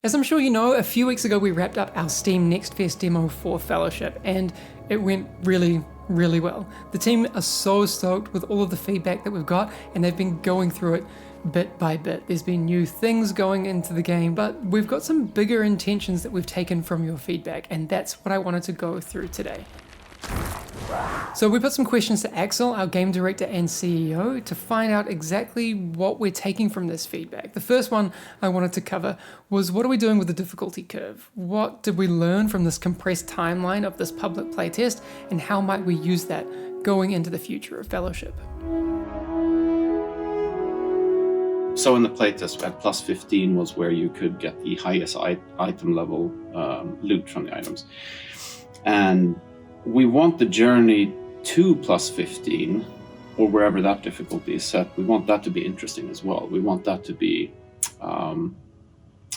As I'm sure you know, a few weeks ago we wrapped up our Steam Next Fest demo for Fellowship, and it went really well. The team are so stoked with all of the feedback that we've got, and they've been going through it bit by bit. There's been new things going into the game, but we've got some bigger intentions that we've taken from your feedback, and that's what I wanted to go through today. So we put some questions to Axel, our game director and CEO, to find out exactly what we're taking from this feedback. The first one I wanted to cover was, what are we doing with the difficulty curve? What did we learn from this compressed timeline of this public playtest, and how might we use that going into the future of Fellowship? So in the playtest, at plus 15 was where you could get the highest item level loot from the items. And we want the journey to plus 15, or wherever that difficulty is set, we want that to be interesting as well. We want that to be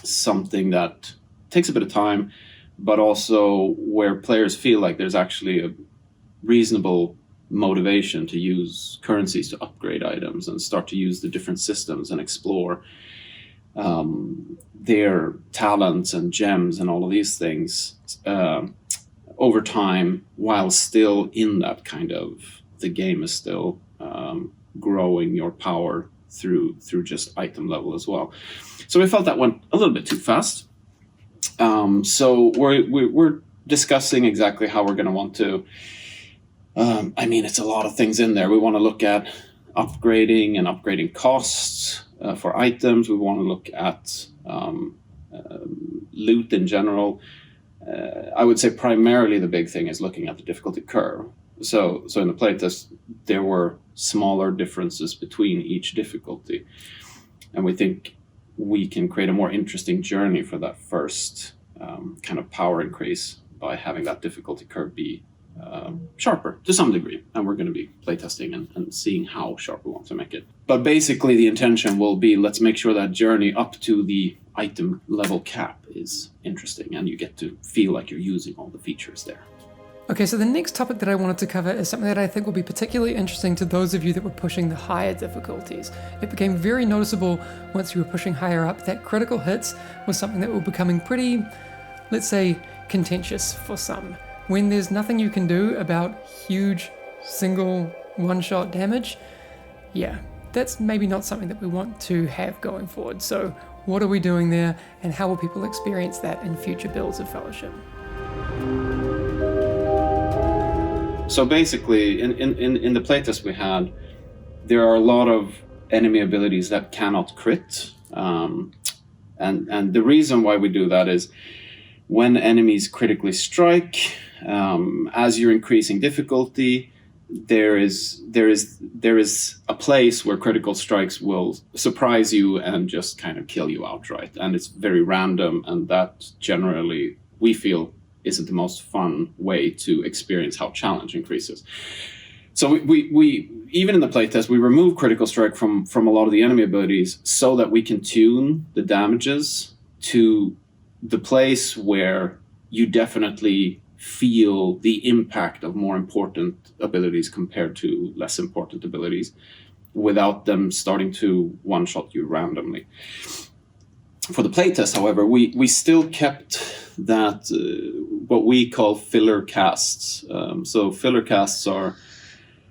something that takes a bit of time, but also where players feel like there's actually a reasonable motivation to use currencies to upgrade items and start to use the different systems and explore their talents and gems and all of these things over time, while still in that kind of, the game is still growing your power through just item level as well. So we felt that went a little bit too fast. So we're discussing exactly how we're going to want to. It's a lot of things in there. We want to look at upgrading costs for items. We want to look at loot in general. I would say primarily the big thing is looking at the difficulty curve. So in the playtest, there were smaller differences between each difficulty. And we think we can create a more interesting journey for that first kind of power increase by having that difficulty curve be sharper to some degree. And we're going to be playtesting and seeing how sharp we want to make it. But basically the intention will be, let's make sure that journey up to the item level cap is interesting and you get to feel like you're using all the features there. Okay, so the next topic that I wanted to cover is something that I think will be particularly interesting to those of you that were pushing the higher difficulties. It became very noticeable once you were pushing higher up that critical hits was something that was becoming pretty, let's say, contentious for some. When there's nothing you can do about huge single one-shot damage, yeah, that's maybe not something that we want to have going forward. So what are we doing there, and how will people experience that in future builds of Fellowship? So basically, in the playtest we had, there are a lot of enemy abilities that cannot crit. And the reason why we do that is when enemies critically strike, as you're increasing difficulty, there is a place where critical strikes will surprise you and just kind of kill you outright. And it's very random, and that generally, we feel, isn't the most fun way to experience how challenge increases. So we even in the playtest, we remove critical strike from a lot of the enemy abilities so that we can tune the damages to the place where you definitely feel the impact of more important abilities compared to less important abilities without them starting to one-shot you randomly. For the playtest, however, we still kept that, what we call filler casts. So filler casts are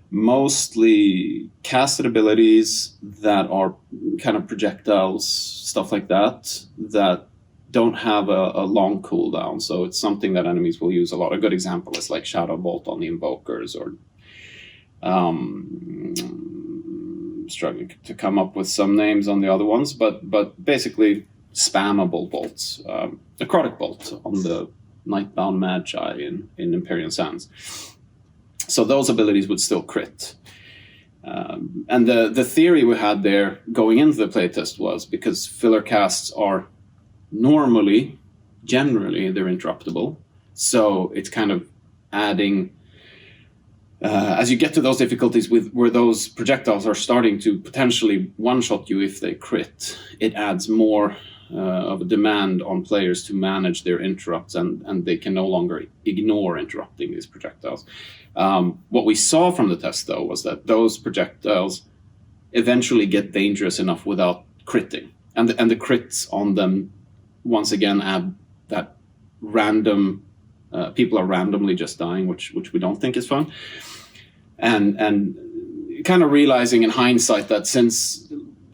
mostly casted abilities that are kind of projectiles, stuff like that don't have a long cooldown. So it's something that enemies will use a lot. A good example is like Shadow Bolt on the Invokers, or struggling to come up with some names on the other ones, but basically spammable bolts. Necrotic Bolt on the Nightbound Magi in Empyrean Sands. So those abilities would still crit. And the theory we had there going into the playtest was, because filler casts are generally they're interruptible. So it's kind of adding, as you get to those difficulties where those projectiles are starting to potentially one-shot you if they crit, it adds more of a demand on players to manage their interrupts, and they can no longer ignore interrupting these projectiles. What we saw from the test, though, was that those projectiles eventually get dangerous enough without critting. And the crits on them once again add that random people are randomly just dying, which we don't think is fun, and kind of realizing in hindsight that since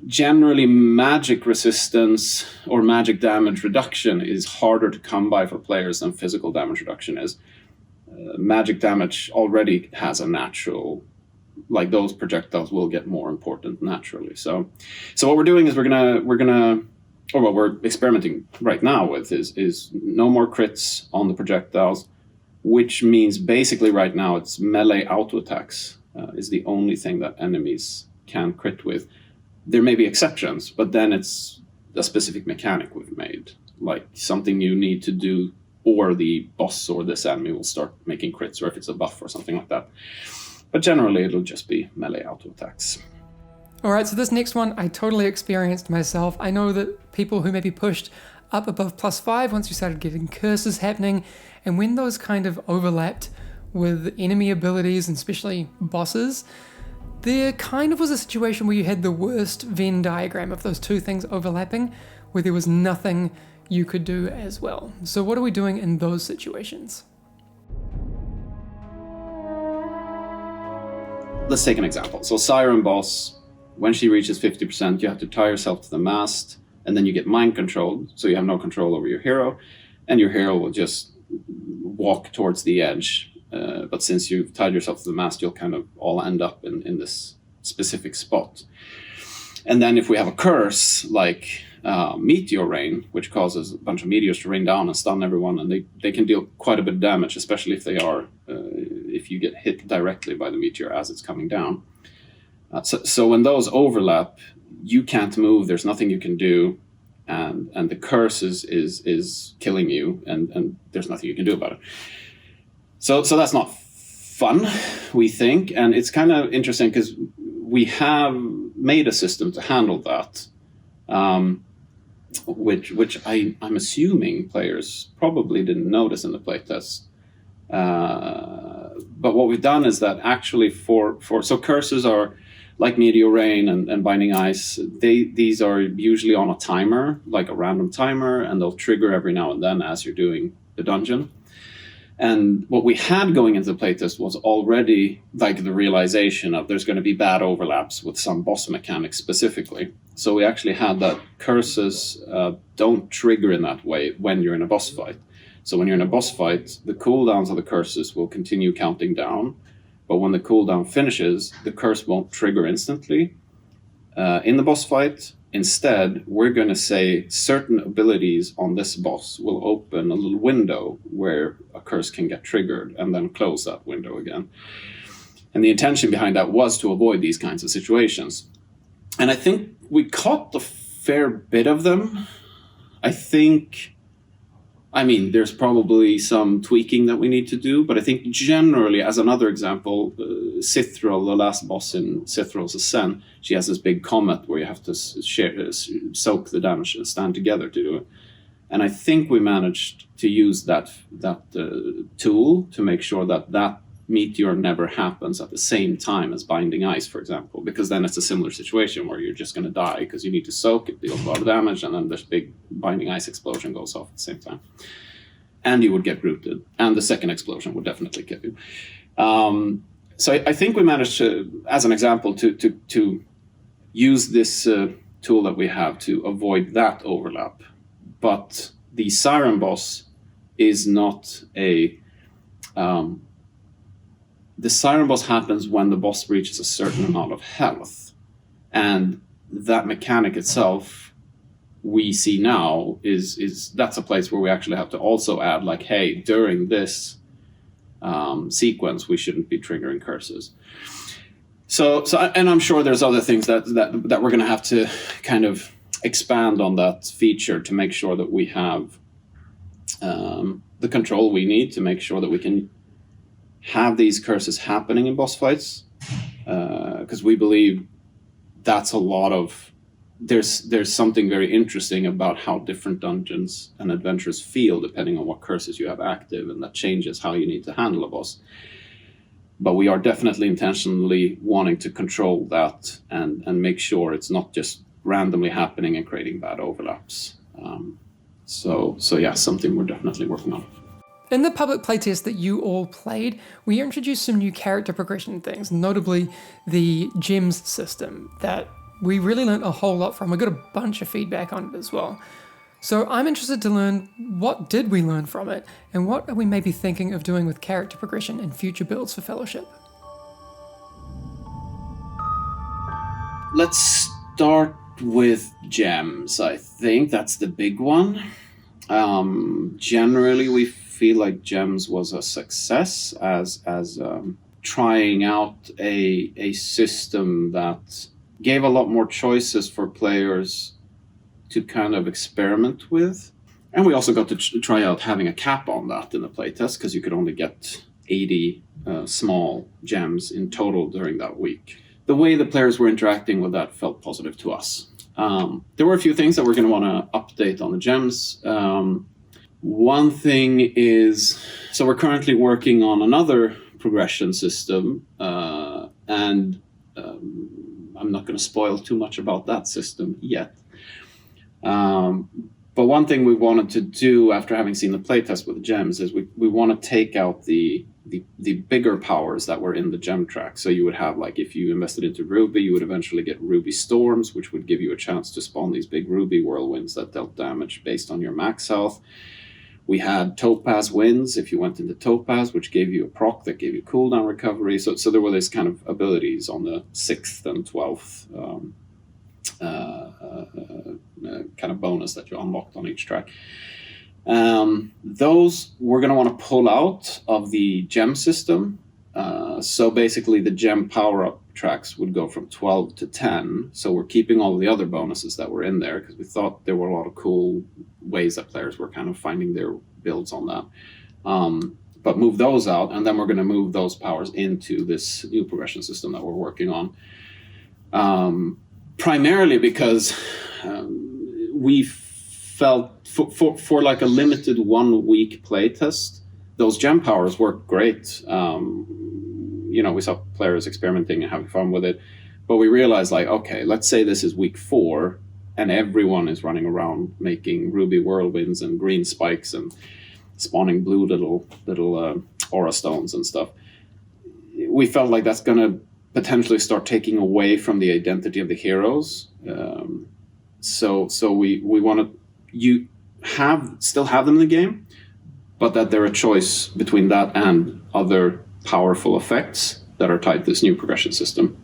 generally magic resistance or magic damage reduction is harder to come by for players than physical damage reduction is, magic damage already has a natural, like those projectiles will get more important naturally. So what we're doing is what we're experimenting right now with is no more crits on the projectiles, which means basically right now it's melee auto attacks is the only thing that enemies can crit with. There may be exceptions, but then it's a specific mechanic we've made, like something you need to do, or the boss or this enemy will start making crits, or if it's a buff or something like that. But generally it'll just be melee auto attacks. All right, so this next one I totally experienced myself. I know that people who maybe pushed up above +5 once you started getting curses happening, and when those kind of overlapped with enemy abilities and especially bosses, there kind of was a situation where you had the worst Venn diagram of those two things overlapping, where there was nothing you could do as well. So what are we doing in those situations? Let's take an example. So Siren boss, when she reaches 50%, you have to tie yourself to the mast, and then you get mind controlled, so you have no control over your hero, and your hero will just walk towards the edge. But since you've tied yourself to the mast, you'll kind of all end up in this specific spot. And then if we have a curse like meteor rain, which causes a bunch of meteors to rain down and stun everyone, and they can deal quite a bit of damage, especially if they are if you get hit directly by the meteor as it's coming down. So when those overlap, you can't move. There's nothing you can do, and the curse is killing you, and there's nothing you can do about it. So that's not fun, we think, and it's kind of interesting because we have made a system to handle that, which I'm assuming players probably didn't notice in the playtest. But what we've done is that actually so curses are like Meteor Rain and Binding Ice. These are usually on a timer, like a random timer, and they'll trigger every now and then as you're doing the dungeon. And what we had going into the playtest was already like the realization of there's going to be bad overlaps with some boss mechanics specifically. So we actually had that curses don't trigger in that way when you're in a boss fight. So when you're in a boss fight, the cooldowns of the curses will continue counting down. But when the cooldown finishes, the curse won't trigger instantly in the boss fight. Instead, we're going to say certain abilities on this boss will open a little window where a curse can get triggered and then close that window again. And the intention behind that was to avoid these kinds of situations. And I think we caught a fair bit of them. There's probably some tweaking that we need to do, but I think generally, as another example, Cithril, the last boss in Cithril's Ascent, she has this big comet where you have to soak the damage and stand together to do it. And I think we managed to use that tool to make sure that meteor never happens at the same time as Binding Ice, for example, because then it's a similar situation where you're just going to die because you need to soak, it deals a lot of damage, and then this big Binding Ice explosion goes off at the same time. And you would get rooted, and the second explosion would definitely kill you. So I think we managed to, as an example, to use this tool that we have to avoid that overlap. But the Siren boss is not a... the Siren boss happens when the boss reaches a certain amount of health. And that mechanic itself, we see now, is that's a place where we actually have to also add, like, hey, during this sequence, we shouldn't be triggering curses. So, and I'm sure there's other things that we're going to have to kind of expand on that feature to make sure that we have the control we need to make sure that we can have these curses happening in boss fights, because we believe that's a lot of there's something very interesting about how different dungeons and adventures feel depending on what curses you have active, and that changes how you need to handle a boss. But we are definitely intentionally wanting to control that and make sure it's not just randomly happening and creating bad overlaps. So yeah, something we're definitely working on. In the public playtest that you all played, we introduced some new character progression things, notably the gems system that we really learned a whole lot from. We got a bunch of feedback on it as well. So I'm interested to learn, what did we learn from it, and what are we maybe thinking of doing with character progression in future builds for Fellowship? Let's start with gems. I think that's the big one. Generally, we feel like gems was a success as trying out a system that gave a lot more choices for players to kind of experiment with. And we also got to try out having a cap on that in the playtest, because you could only get 80 small gems in total during that week. The way the players were interacting with that felt positive to us. There were a few things that we're going to want to update on the gems. One thing is, so we're currently working on another progression system, and I'm not going to spoil too much about that system yet. But one thing we wanted to do after having seen the playtest with the gems is we want to take out the bigger powers that were in the gem track. So you would have, like, if you invested into Ruby, you would eventually get Ruby Storms, which would give you a chance to spawn these big Ruby whirlwinds that dealt damage based on your max health. We had Topaz Winds if you went into Topaz, which gave you a proc that gave you cooldown recovery. So there were these kind of abilities on the 6th and 12th kind of bonus that you unlocked on each track. Those we're going to want to pull out of the gem system. So basically the gem power-up tracks would go from 12 to 10. So we're keeping all the other bonuses that were in there, because we thought there were a lot of cool ways that players were kind of finding their builds on that. But move those out, and then we're going to move those powers into this new progression system that we're working on. Primarily because we felt for like a limited 1 week playtest, those gem powers work great. We saw players experimenting and having fun with it, but we realized, like, okay, let's say this is week 4 and everyone is running around making Ruby whirlwinds and green spikes and spawning blue little aura stones and stuff. We felt like that's going to potentially start taking away from the identity of the heroes. So we want to still have them in the game, but that they're a choice between that and other powerful effects that are tied to this new progression system.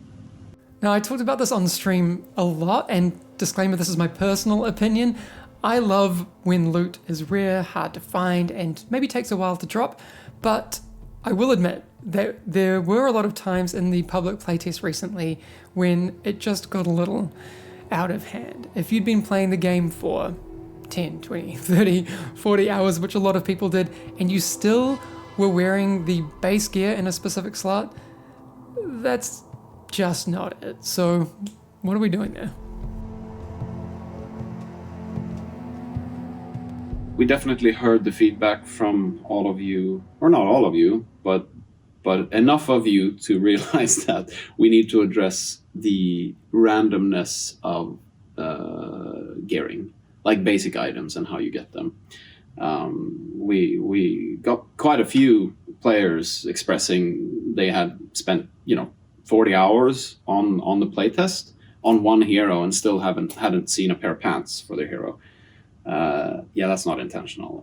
Now, I talked about this on stream a lot, and disclaimer, this is my personal opinion. I love when loot is rare, hard to find, and maybe takes a while to drop, but I will admit that there were a lot of times in the public playtest recently when it just got a little out of hand. If you'd been playing the game for 10, 20, 30, 40 hours, which a lot of people did, and you still were wearing the base gear in a specific slot, that's just not it. So what are we doing there? We definitely heard the feedback from all of you, or not all of you, but enough of you to realize that we need to address the randomness of gearing, like basic items and how you get them. We got quite a few players expressing they had spent 40 hours on the playtest on one hero and still hadn't seen a pair of pants for their hero. That's not intentional.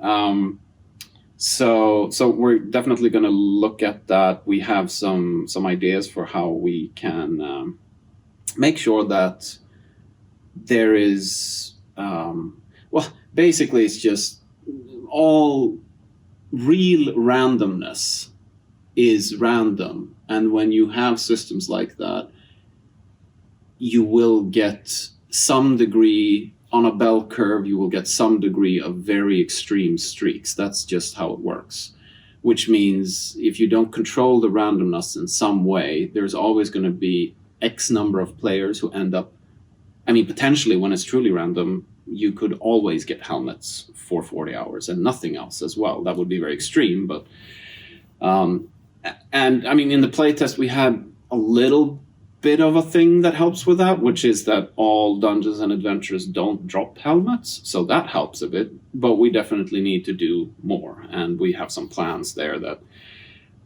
So we're definitely going to look at that. We have some ideas for how we can make sure that there is basically it's just all real randomness is random, and when you have systems like that, you will get some degree on a bell curve, you will get some degree of very extreme streaks. That's just how it works. Which means if you don't control the randomness in some way, there's always going to be X number of players who end up, potentially when it's truly random, you could always get helmets for 40 hours and nothing else as well. That would be very extreme, but in the playtest we had a little bit of a thing that helps with that, which is that all Dungeons and Adventures don't drop helmets, so that helps a bit, but we definitely need to do more, and we have some plans there that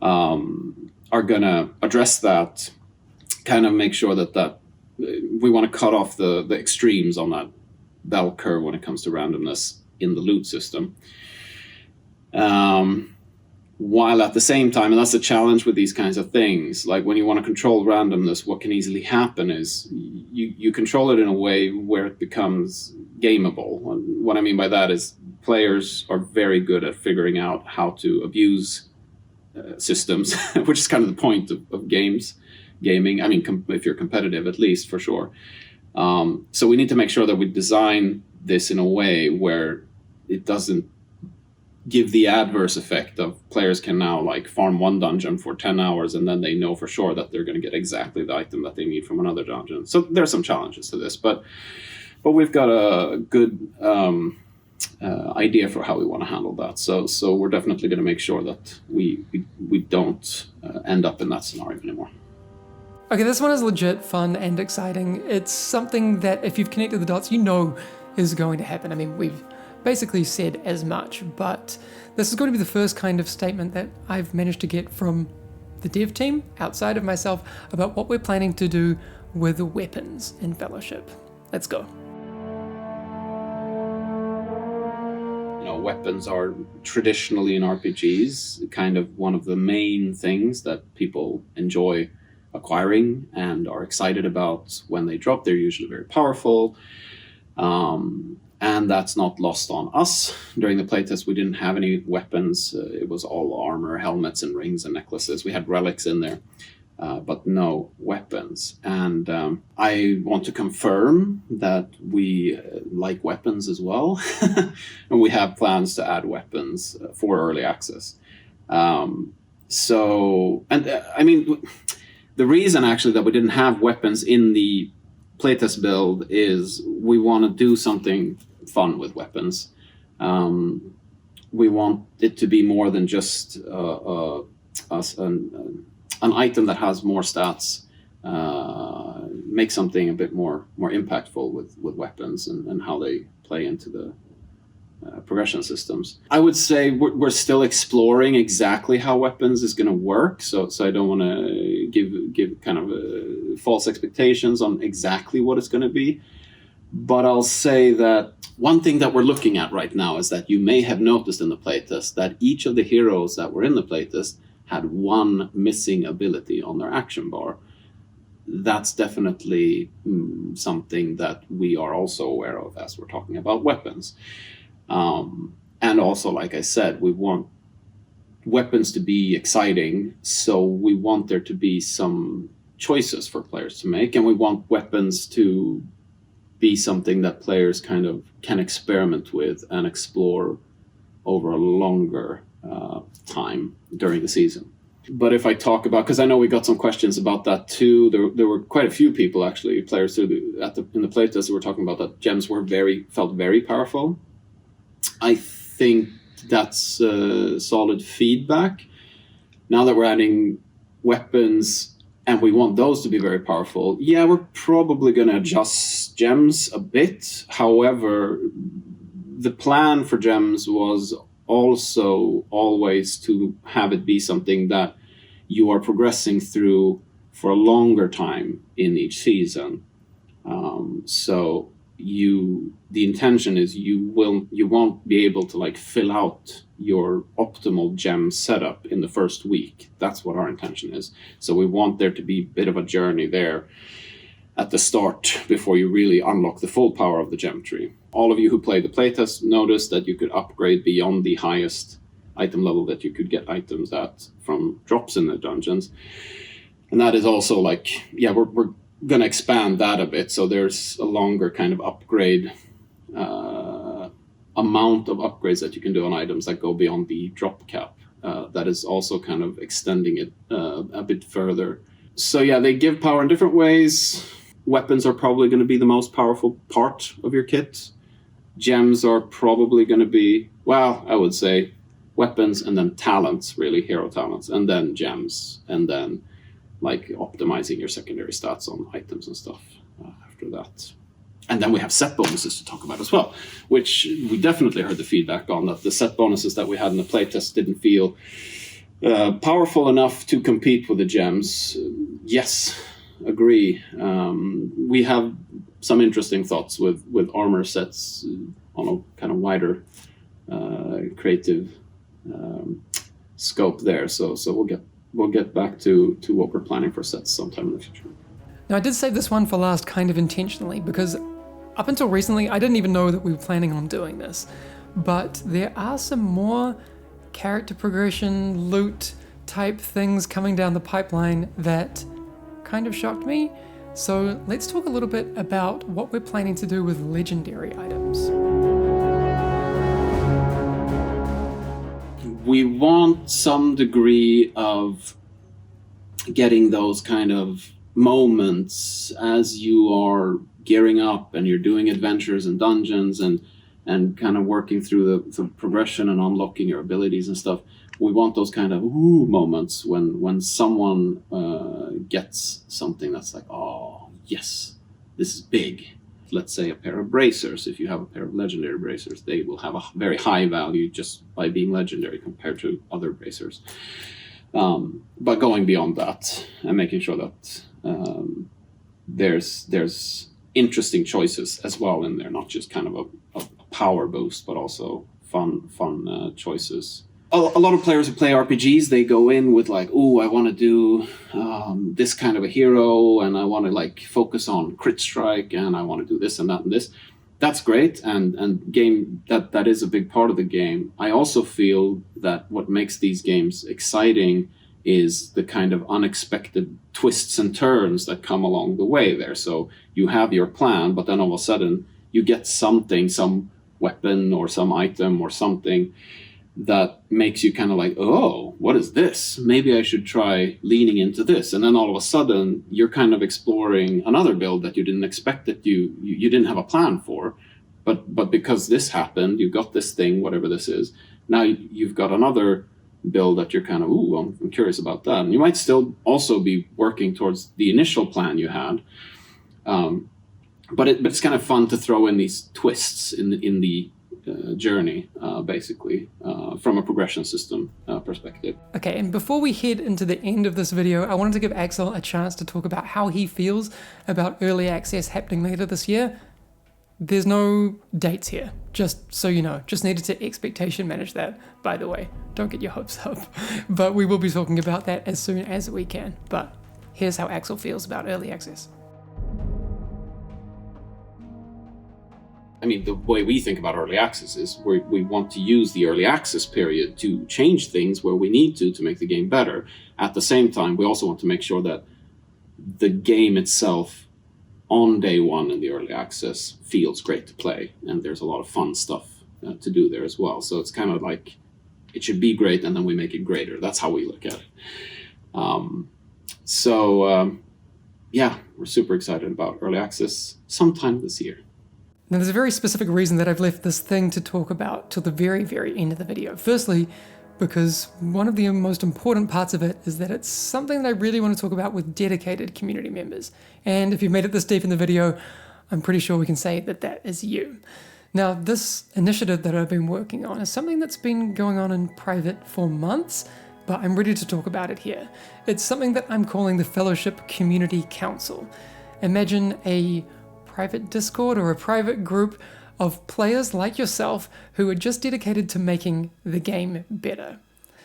are going to address that, kind of make sure that we want to cut off the extremes on that bell curve when it comes to randomness in the loot system. While at the same time, and that's the challenge with these kinds of things, like when you want to control randomness, what can easily happen is you control it in a way where it becomes gameable. And what I mean by that is players are very good at figuring out how to abuse systems, which is kind of the point of gaming. I mean, if you're competitive, at least, for sure. So we need to make sure that we design this in a way where it doesn't give the adverse effect of players can now like farm one dungeon for 10 hours and then they know for sure that they're going to get exactly the item that they need from another dungeon. So there's some challenges to this, but we've got a good idea for how we want to handle that. So we're definitely going to make sure that we don't end up in that scenario anymore. Okay, this one is legit fun and exciting. It's something that if you've connected the dots, you know is going to happen. I mean, we've basically said as much, but this is going to be the first kind of statement that I've managed to get from the dev team outside of myself about what we're planning to do with weapons in Fellowship. Let's go. You know, weapons are traditionally in RPGs kind of one of the main things that people enjoy acquiring and are excited about when they drop. They're usually very powerful. And that's not lost on us. During the playtest, we didn't have any weapons. It was all armor, helmets, and rings and necklaces. We had relics in there, but no weapons. And I want to confirm that we like weapons as well. And we have plans to add weapons for early access. I mean, the reason actually that we didn't have weapons in the playtest build is we want to do something fun with weapons. We want it to be more than just an item that has more stats. Make something a bit more impactful with weapons and how they play into the progression systems. I would say we're still exploring exactly how weapons is going to work, so I don't want to give kind of false expectations on exactly what it's going to be. But I'll say that one thing that we're looking at right now is that you may have noticed in the playtest that each of the heroes that were in the playtest had one missing ability on their action bar. That's definitely something that we are also aware of as we're talking about weapons. And also, like I said, we want weapons to be exciting, so we want there to be some choices for players to make, and we want weapons to be something that players kind of can experiment with and explore over a longer time during the season. But if I talk about, because I know we got some questions about that too, there were quite a few people actually, players in the playtest, that were talking about that gems felt very powerful. I think that's solid feedback. Now that we're adding weapons and we want those to be very powerful, yeah, we're probably going to adjust gems a bit. However, the plan for gems was also always to have it be something that you are progressing through for a longer time in each season. So the intention is you won't be able to like fill out your optimal gem setup in the first week. That's what our intention is. So we want there to be a bit of a journey there at the start before you really unlock the full power of the gem tree. All of you who played the playtest noticed that you could upgrade beyond the highest item level that you could get items at from drops in the dungeons. And that is also like, yeah, we're going to expand that a bit. So there's a longer kind of upgrade amount of upgrades that you can do on items that go beyond the drop cap. That is also kind of extending it a bit further. So yeah, they give power in different ways. Weapons are probably going to be the most powerful part of your kit. Gems are probably going to be, well, I would say weapons and then talents, really, hero talents, and then gems, and then like optimizing your secondary stats on items and stuff after that. And then we have set bonuses to talk about as well, which we definitely heard the feedback on, that the set bonuses that we had in the playtest didn't feel powerful enough to compete with the gems. Yes, agree. We have some interesting thoughts with armor sets on a kind of wider creative scope there. So we'll get back to what we're planning for sets sometime in the future. Now, I did save this one for last kind of intentionally because up until recently, I didn't even know that we were planning on doing this. But there are some more character progression, loot type things coming down the pipeline that kind of shocked me. So let's talk a little bit about what we're planning to do with legendary items. We want some degree of getting those kind of moments as you are gearing up and you're doing adventures and dungeons and kind of working through the progression and unlocking your abilities and stuff. We want those kind of moments when someone gets something that's like, oh yes, this is big. Let's say a pair of bracers. If you have a pair of legendary bracers, they will have a very high value just by being legendary compared to other bracers. But going beyond that and making sure that there's interesting choices as well in there, not just kind of a power boost, but also fun choices. A lot of players who play RPGs, they go in with like, oh, I want to do this kind of a hero, and I want to like focus on crit strike, and I want to do this and that and this. That's great, and game that is a big part of the game. I also feel that what makes these games exciting is the kind of unexpected twists and turns that come along the way there. So you have your plan, but then all of a sudden you get something, some weapon or some item or something that makes you kind of like, oh, what is this? Maybe I should try leaning into this. And then all of a sudden you're kind of exploring another build that you didn't expect, that you didn't have a plan for. But because this happened, you got this thing, whatever this is. Now you've got another build that you're kind of, I'm curious about that. And you might still also be working towards the initial plan you had. But it's kind of fun to throw in these twists in the journey, basically, from a progression system perspective. Okay, and before we head into the end of this video, I wanted to give Axel a chance to talk about how he feels about early access happening later this year. There's no dates here, just so you know. Just needed to expectation manage that, by the way. Don't get your hopes up. But we will be talking about that as soon as we can. But here's how Axel feels about early access. I mean, the way we think about early access is we want to use the early access period to change things where we need to make the game better. At the same time, we also want to make sure that the game itself on day one in the early access feels great to play, and there's a lot of fun stuff to do there as well. So it's kind of like it should be great, and then we make it greater. That's how we look at it. Yeah, we're super excited about early access sometime this year. Now, there's a very specific reason that I've left this thing to talk about till the very, very end of the video. Firstly, because one of the most important parts of it is that it's something that I really want to talk about with dedicated community members. And if you've made it this deep in the video, I'm pretty sure we can say that that is you. Now, this initiative that I've been working on is something that's been going on in private for months, but I'm ready to talk about it here. It's something that I'm calling the Fellowship Community Council. Imagine a private Discord or a private group of players like yourself who are just dedicated to making the game better.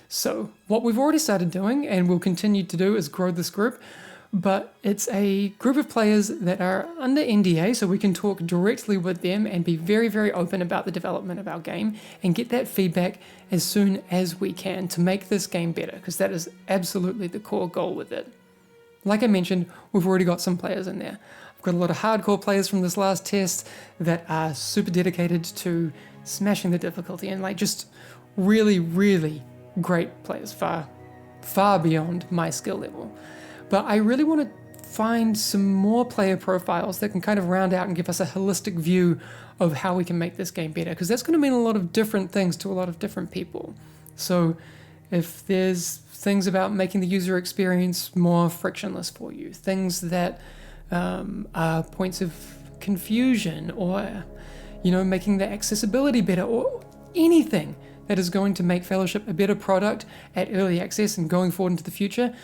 So what we've already started doing and will continue to do is grow this group, but it's a group of players that are under NDA, so we can talk directly with them and be very, very open about the development of our game and get that feedback as soon as we can to make this game better, because that is absolutely the core goal with it. Like I mentioned, we've already got some players in there. I've got a lot of hardcore players from this last test that are super dedicated to smashing the difficulty and like just really, really great players, far beyond my skill level. But I really want to find some more player profiles that can kind of round out and give us a holistic view of how we can make this game better, because that's going to mean a lot of different things to a lot of different people. So if there's things about making the user experience more frictionless for you, things that are points of confusion, or making the accessibility better, or anything that is going to make Fellowship a better product at early access and going forward into the future,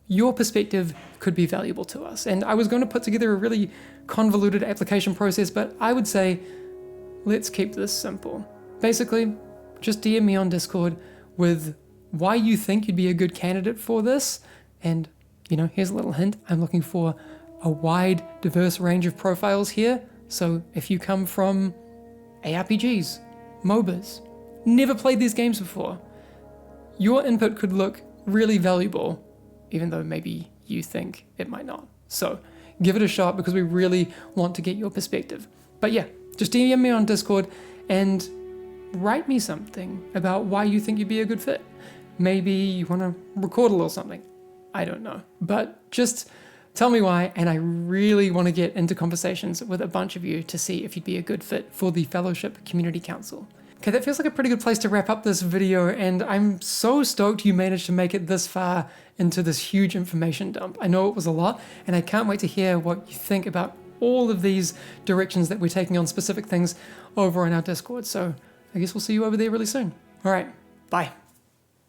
your perspective could be valuable to us. And I was going to put together a really convoluted application process, but I would say let's keep this simple. Basically, just DM me on Discord with why you think you'd be a good candidate for this. And, here's a little hint. I'm looking for a wide, diverse range of profiles here. So if you come from ARPGs, MOBAs, never played these games before, your input could look really valuable, even though maybe you think it might not. So give it a shot, because we really want to get your perspective. But yeah, just DM me on Discord and write me something about why you think you'd be a good fit. Maybe you want to record a little something. I don't know. But just tell me why, and I really want to get into conversations with a bunch of you to see if you'd be a good fit for the Fellowship Community Council. Okay, that feels like a pretty good place to wrap up this video, and I'm so stoked you managed to make it this far into this huge information dump. I know it was a lot, and I can't wait to hear what you think about all of these directions that we're taking on specific things over on our Discord. So I guess we'll see you over there really soon. All right, bye.